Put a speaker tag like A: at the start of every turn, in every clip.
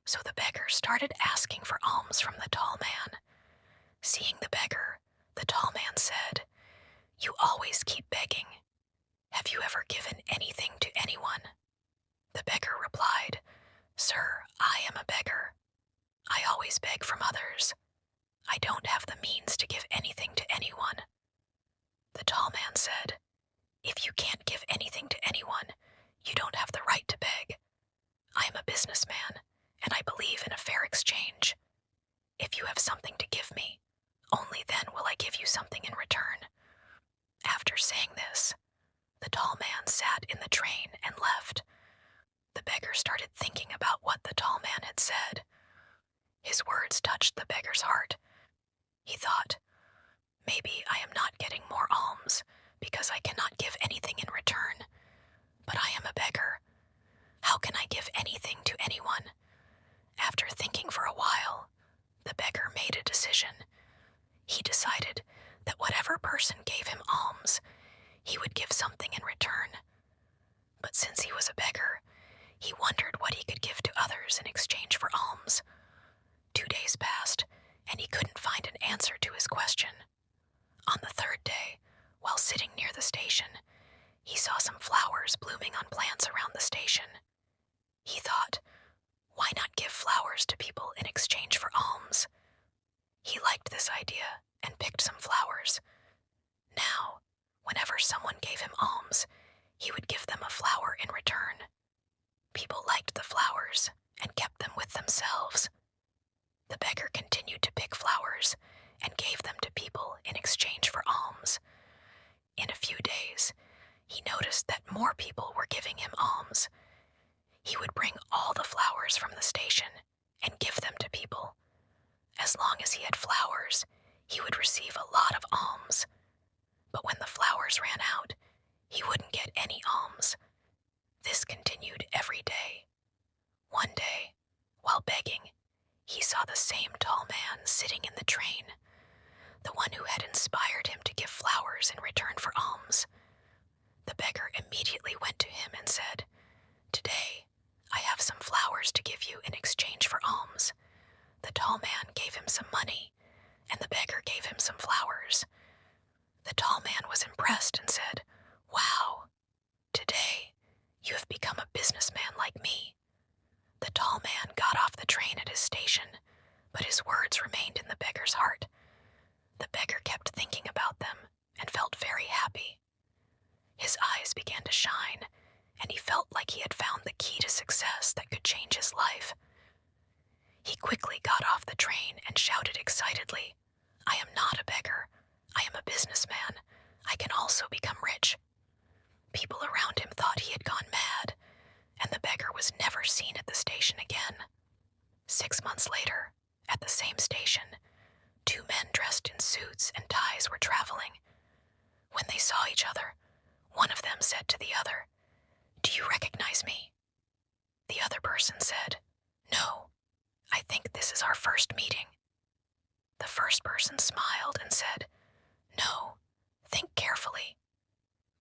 A: So the beggar started asking for alms from the tall man. Seeing the beggar, the tall man said, "You always keep begging. Have you ever given anything to anyone?" The beggar replied, "Sir, I am a beggar. I always beg from others. I don't have the means to give anything to anyone." The tall man said, "If you can't give anything to anyone, you don't have the right to beg. I am a businessman, and I believe in a fair exchange. If you have something to give me, only then will I give you something in return." After saying this, the tall man sat in the train and left. The beggar started thinking about what the tall man had said. His words touched the beggar's heart. He thought, "Maybe I am not getting more alms because I cannot give anything in return. But I am a beggar. How can I give anything to anyone?" After thinking for a while, the beggar made a decision. He decided that whatever person gave him alms, he would give something in return. But since he was a beggar, he wondered what he could give to others in exchange for alms. 2 days passed, and he couldn't find an answer to his question. On the third day, while sitting near the station, he saw some flowers blooming on plants around the station. He thought, why not give flowers to people in exchange for alms? He liked this idea and picked some flowers. Now, whenever someone gave him alms, he would give them a flower in return. People liked the flowers and kept them with themselves. The beggar continued to pick flowers and gave them to people in exchange for alms. In a few days, he noticed that more people were giving him alms. He would bring all the flowers from the station and give them to people. As long as he had flowers, he would receive a lot of alms. But when the flowers ran out, he wouldn't get any alms. This continued every day. One day, while begging, he saw the same tall man sitting in the train, the one who had inspired him to give flowers in return for alms. The beggar immediately went to him and said, "Today, I have some flowers to give you in exchange for alms." The tall man gave him some money, and the beggar gave him some flowers. The tall man was impressed and said, "Wow, today you have become a businessman like me." The tall man got off the train at his station, but his words remained in the beggar's heart. The beggar kept thinking about them and felt very happy. His eyes began to shine, and he felt like he had found the key to success that could change his life. He quickly got off the train and shouted excitedly, "I am not a beggar. I am a businessman. I can also become rich." People around him thought he had gone mad, and the beggar was never seen at the station again. 6 months later, at the same station, 2 men dressed in suits and ties were traveling. When they saw each other, one of them said to the other, "Do you recognize me?" The other person said, "No, I think this is our first meeting." The first person smiled and said, "No, think carefully.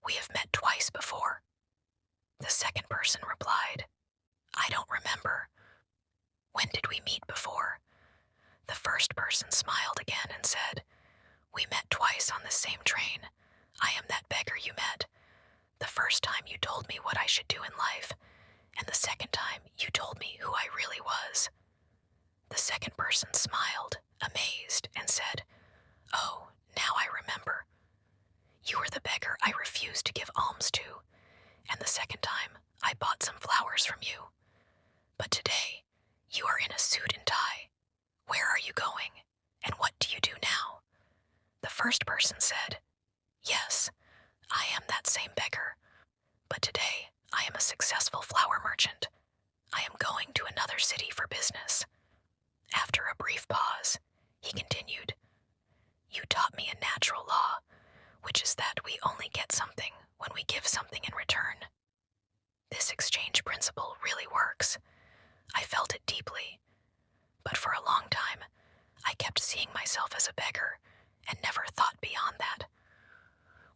A: We have met twice before." The second person replied, "I don't remember. When did we meet before?" The first person smiled again and said, "We met twice on the same train. I am that beggar you met. The first time you told me what I should do in life, and the second time you told me who I really was." The second person smiled, amazed, and said, "Oh, now I remember. You were the beggar I refused to give alms to, and the second time I bought some flowers from you. But today, you are in a suit and tie. Where are you going, and what do you do now?" The first person said, "Yes, I am that same beggar, but today I am a successful flower merchant. I am going to another city for business." After a brief pause, he continued, "You taught me a natural law, which is that we only get something when we give something in return. This exchange principle really works. I felt it deeply, but for a long time, I kept seeing myself as a beggar and never thought beyond that.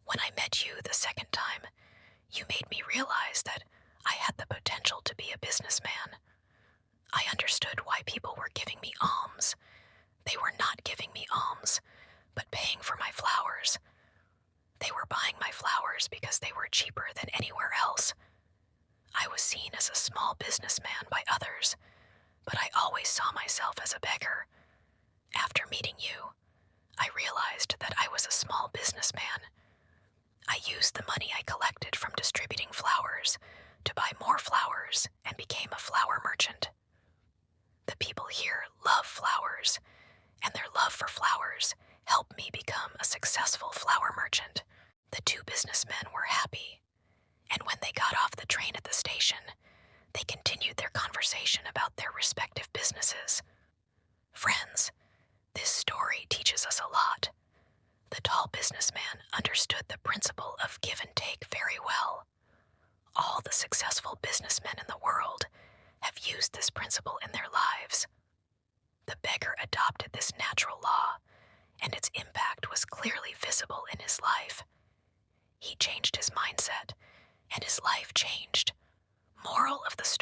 A: When I met you the second time, you made me realize that I had the potential to be a businessman. I understood why people were giving me alms. They were not giving me alms, but paying for my flowers. They were buying my flowers because they were cheaper than anywhere else. I was seen as a small businessman by others, but I always saw myself as a beggar. After meeting you, I realized that I was a small businessman. I used the money I collected from distributing flowers to buy more flowers and became a flower merchant. The people here love flowers, and their love for flowers helped me become a successful flower merchant. The two businessmen were happy, and when they got off the train at the station, they continued their conversation about their respective businesses. Friends, this story teaches us a lot. The tall businessman understood the principle of give and take very well. All the successful businessmen in the world have used this principle in their lives. The beggar adopted this natural law, and its impact was clearly visible in his life. He changed his mindset, and his life changed. Moral of the story.